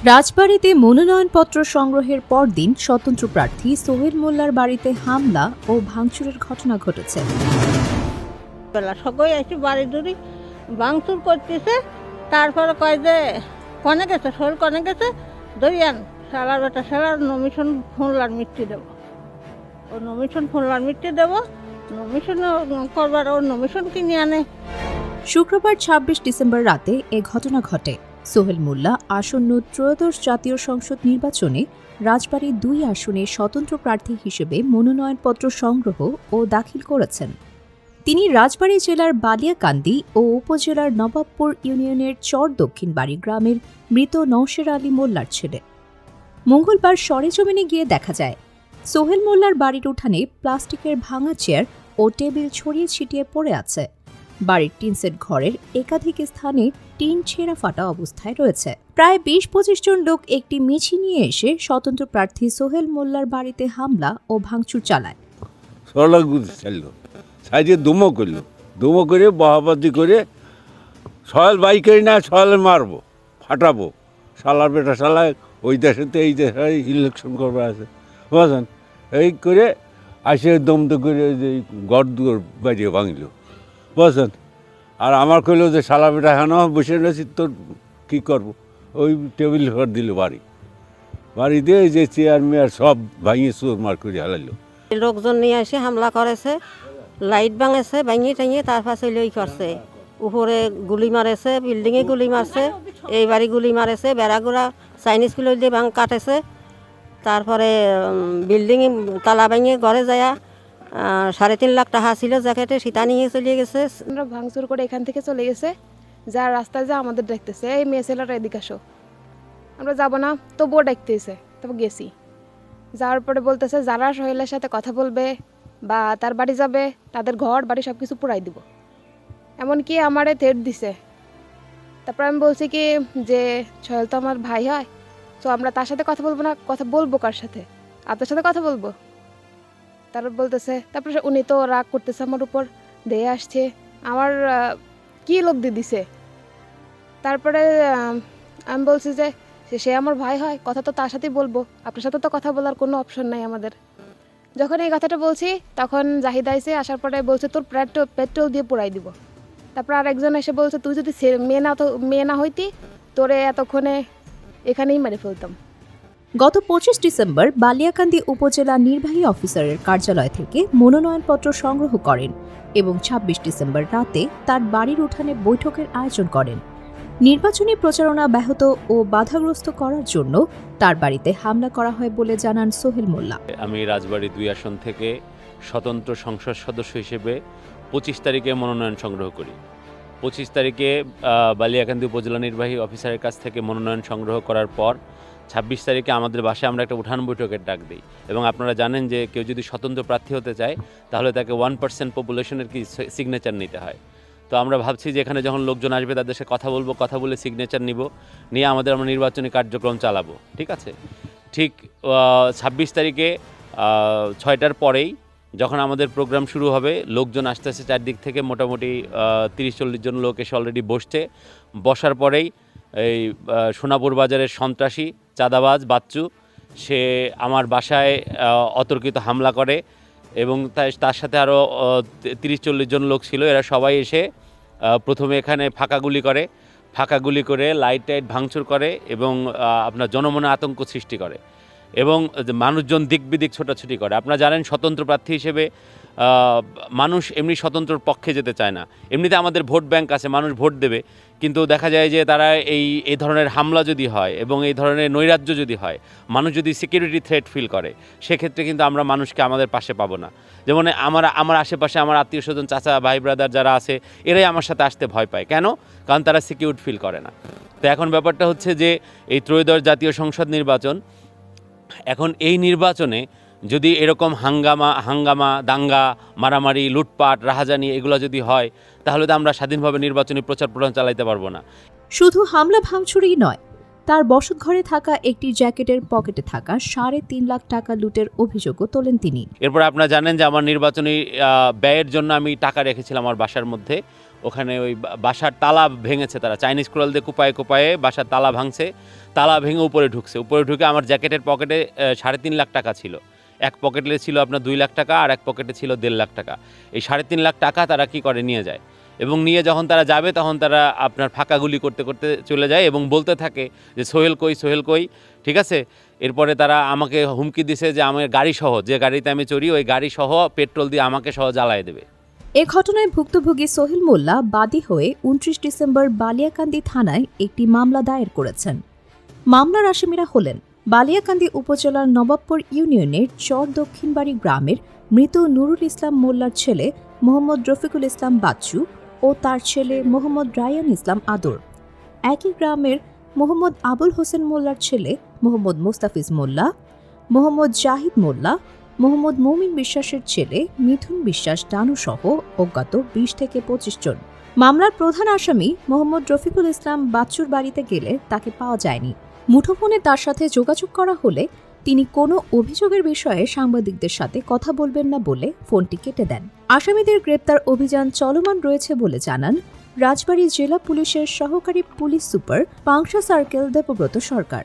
রাজবাড়ীতে মনোনয়নপত্র সংগ্রহের পরদিন স্বতন্ত্র প্রার্থী সোহেল মোল্লার বাড়িতে হামলা ও ভাঙচুরের ঘটনা ঘটেছে। সবাই এসে বাড়ি দূরি ভাঙচুর করতেছে। তারপরে কয় যে কনে গেছে, সোহেল কনে গেছে, দইয়ান সালার বেটা সালার নমিশন ফুনলার মিষ্টি দেবো, ও নমিশন ফুনলার মিষ্টি দেবো, নমিশন করবার ওর নমিশন কিনে আনে। শুক্রবার ২৬ ডিসেম্বর রাতে এ ঘটনা ঘটে। সোহেল মোল্লা আসন্ন ত্রয়োদশ জাতীয় সংসদ নির্বাচনে রাজবাড়ী ২ আসনে স্বতন্ত্র প্রার্থী হিসেবে মনোনয়নপত্র সংগ্রহ ও দাখিল করেছেন। তিনি রাজবাড়ী জেলার বালিয়াকান্দি ও উপজেলার নবাবপুর ইউনিয়নের চর দক্ষিণ বাড়ি গ্রামের মৃত নওশের আলী মোল্লার ছেলে। মঙ্গলবার সরেজমিনে গিয়ে দেখা যায় সোহেল মোল্লার বাড়ির উঠানে প্লাস্টিকের ভাঙা চেয়ার ও টেবিল ছড়িয়ে ছিটিয়ে পড়ে আছে। বাড়ির টিনসেট ঘরের একাধিক স্থানে টিন ছেঁড়া ফাটা অবস্থায় রয়েছে। প্রায় ২০-২৫ জন লোক একটি মিছিল নিয়ে এসে স্বতন্ত্র প্রার্থী সোহেল মোল্লার বাড়িতে হামলা ও ভাঙচুর চালায়। দুমো করলো, দুমো করে বহাবাদি করে সয়াল বাই করি না, সয়াল মারবো, ফাটাবো, শালার বেটা শালা ওই দেশেতে এই দেশে ইলেকশন করবে আছে বুঝলেন। এই করে আসে দমদ করে যে গড় দুয়ার বাজিয়ে ভাঙল বুঝলেন। আর আমার কইলো যে শালা বেটা হেন বসে রয়েছি, তোর কী করবো, ওই টেবিল ঘর দিল বাড়ি দিয়ে যে চেয়ার মেয়ার সব ভাঙিয়ে চোর মার করে হালাইলো। লোকজন নিয়ে এসে হামলা করেছে, লাইট ভাঙেছে, ভাঙিয়ে টাঙিয়ে তার পাশে লই করছে, উপরে গুলি মারেছে, বিল্ডিংয়ে গুলি মারছে, এই বাড়ি গুলি মারেছে, বেড়াগুড়া চাইনিজ গুলো দিয়ে ভাঙ কাটেছে। তারপরে বিল্ডিংয়ে তালা ভাঙিয়ে ঘরে যায় ৩.৫ লাখ টাকা ছিল জ্যাকেটে, সীতা নিয়ে চলে গেছে। আমরা ভাঙচুর করে এখান থেকে চলে গেছে, যার রাস্তায় যা আমাদের দেখতেছে এই মেয়ে ছেলেরা এদিকে আসো, আমরা যাবো না, তবুও ডাকতেছে। তবু গেছি, যাওয়ার পরে বলতেছে যারা সোহেলের সাথে কথা বলবে বা তার বাড়ি যাবে তাদের ঘর বাড়ি সব কিছু পুরাই দিব, এমনকি আমারে থেট দিছে। তারপর আমি বলছি কি যে সোহেল তো আমার ভাই হয়, তো আমরা তার সাথে কথা বলবো না, কথা বলবো কার সাথে, আপনার সাথে কথা বলবো। তারপর বলতেছে, তারপরে উনি তো রাগ করতেছে আমার উপর, দিয়ে আসছে আমার কি লোক দিয়ে দিছে। তারপরে আমি বলছি যে সে আমার ভাই হয়, কথা তো তার সাথেই বলবো, আপনার সাথে তো কথা বলার কোনো অপশন নাই আমাদের। যখন এই কথাটা বলছি তখন জাহিদ আইসে, আসার পরে বলছে তোর পেট্রোল দিয়ে পোড়াই দিব। তারপর আরেকজন এসে বলছে তুই যদি মেয়ে না হইতি তোরে এতক্ষণে এখানেই মেরে ফেলতাম। গত ২৫ ডিসেম্বর বালিয়াকান্দি উপজেলা নির্বাহী অফিসারের কার্যালয় থেকে মনোনয়নপত্র সংগ্রহ করেন এবং ২৬ ডিসেম্বর রাতে তার বাড়ির উঠানে বৈঠকের আয়োজন করেন। নির্বাচনী প্রচারণা ব্যাহত ও বাধাগ্রস্ত করার জন্য তার বাড়িতে হামলা করা হয় বলে জানান সোহেল মোল্লা। আমি রাজবাড়ী ২ আসন থেকে স্বতন্ত্র সংসদ সদস্য হিসেবে ২৫ তারিখে মনোনয়ন সংগ্রহ করি। ২৫ তারিখে বালিয়াকান্দি উপজেলা নির্বাহী অফিসারের কাছ থেকে মনোনয়ন সংগ্রহ করার পর ২৬ তারিখে আমাদের বাসায় আমরা একটা উঠান বৈঠকের ডাক দিই। এবং আপনারা জানেন যে কেউ যদি স্বতন্ত্র প্রার্থী হতে চায় তাহলে তাকে 1% পপুলেশনের কি সিগনেচার নিতে হয়। তো আমরা ভাবছি যে এখানে যখন লোকজন আসবে তাদের সাথে কথা বলবো, কথা বলে সিগনেচার নিয়ে আমরা নির্বাচনী কার্যক্রম চালাবো। ঠিক আছে, ঠিক ২৬ তারিখে ৬টার পরেই যখন আমাদের প্রোগ্রাম শুরু হবে, লোকজন আস্তে আস্তে চারদিক থেকে মোটামুটি ৩০-৪০ জন লোক এসে অলরেডি বসার পরেই এই সোনাপুর বাজারের সন্ত্রাসী চাঁদাবাজ বাচ্চু সে আমার বাসায় অতর্কিত হামলা করে এবং তার সাথে আরও ৩০-৪০ জন লোক ছিল। এরা সবাই এসে প্রথমে এখানে ফাঁকা গুলি করে লাইট ভাঙচুর করে এবং আপনার জনমনে আতঙ্ক সৃষ্টি করে এবং মানুষজন দিক বিদিক ছোটাছুটি করে। আপনারা জানেন স্বতন্ত্র প্রার্থী হিসেবে মানুষ এমনি স্বতন্ত্রর পক্ষে যেতে চায় না। এমনিতে আমাদের ভোট ব্যাংক আছে, মানুষ ভোট দেবে, কিন্তু দেখা যায় যে তারা এই ধরনের হামলা যদি হয় এবং এই ধরনের নৈরাজ্য যদি হয়, মানুষ যদি সিকিউরিটি থ্রেট ফিল করে, সেক্ষেত্রে কিন্তু আমরা মানুষকে আমাদের পাশে পাবো না। যেমন আমার আশেপাশে আমার আত্মীয় স্বজন, চাচা, ভাই, ব্রাদার যারা আছে এরাই আমার সাথে আসতে ভয় পায়। কেন? কারণ তারা সিকিউর ফিল করে না। তো এখন ব্যাপারটা হচ্ছে যে এই ত্রয়োদশ জাতীয় সংসদ নির্বাচন, এখন এই নির্বাচনে যদি এরকম হাঙ্গামা দাঙ্গা মারামারি লুটপাট রাহাজানি এগুলো যদি হয় তাহলে তো আমরা স্বাধীনভাবে নির্বাচনী প্রচার প্রচারণা চালাইতে পারবো না। শুধু হামলা ভাঙচুরই নয়, তার বসতঘরে থাকা একটি জ্যাকেটের পকেটে থাকা 3.5 লাখ টাকা লুটের অভিযোগও তোলেন তিনি। এরপর আপনারা জানেন যে আমার নির্বাচনী ব্যয়ের জন্য আমি টাকা রেখেছিলাম আমার বাসার মধ্যে। ওখানে ওই বাসার তালা ভেঙেছে তারা, চাইনিজ কুড়াল দিয়ে কুপায়ে কুপায়ে বাসার তালা ভাঙছে, তালা ভেঙে উপরে ঢুকে আমার জ্যাকেটের পকেটে 3.5 লাখ টাকা ছিল। এক পকেটে ছিল আপনার 2 লাখ টাকা আর এক পকেটে ছিল 1.5 লাখ টাকা। এই 3.5 লাখ টাকা তারা কি করে নিয়ে যায়, এবং নিয়ে যখন তারা যাবে তখন তারা আপনার ফাঁকা গুলি করতে করতে চলে যায় এবং বলতে থাকে যে সোহেল কই, ঠিক আছে। এরপরে তারা আমাকে হুমকি দিছে যে আমার গাড়ি সহ, যে গাড়িতে আমি চড়ি ওই গাড়ি সহ পেট্রোল দিয়ে আমাকে সহ জ্বালায় দেবে। এ ঘটনায় ভুক্তভোগী সোহেল মোল্লা বাদী হয়ে 29 ডিসেম্বর বালিয়াকান্দি থানায় একটি মামলা দায়ের করেছেন। মামলার আসামিরা হলেন বালিয়াকান্দি উপজেলার নবাবপুর ইউনিয়নের চর দক্ষিণবাড়ি গ্রামের মৃত নুরুল ইসলাম মোল্লার ছেলে মোহাম্মদ রফিকুল ইসলাম বাচ্চু ও তার ছেলে মোহাম্মদ রায়ান ইসলাম আদর, একই গ্রামের মোহাম্মদ আবুল হোসেন মোল্লার ছেলে মোহাম্মদ মোস্তাফিজ মোল্লা, মোহাম্মদ জাহিদ মোল্লা, মোহাম্মদ মুমিন বিশ্বাসের ছেলে মিথুন বিশ্বাস ডানু সহ অজ্ঞাত 20 থেকে 25 জন। মামলার প্রধান আসামি মোহাম্মদ রফিকুল ইসলাম বাচ্চুর বাড়িতে গেলে তাকে পাওয়া যায়নি। মুঠোফোনে তার সাথে যোগাযোগ করা হলে তিনি কোনো অভিযোগের বিষয়ে সাংবাদিকদের সাথে কথা বলবেন না বলে ফোনটি কেটে দেন। আসামিদের গ্রেপ্তার অভিযান চলমান রয়েছে বলে জানান রাজবাড়ী জেলা পুলিশের সহকারী police super Pangsha circle Debabrata সরকার।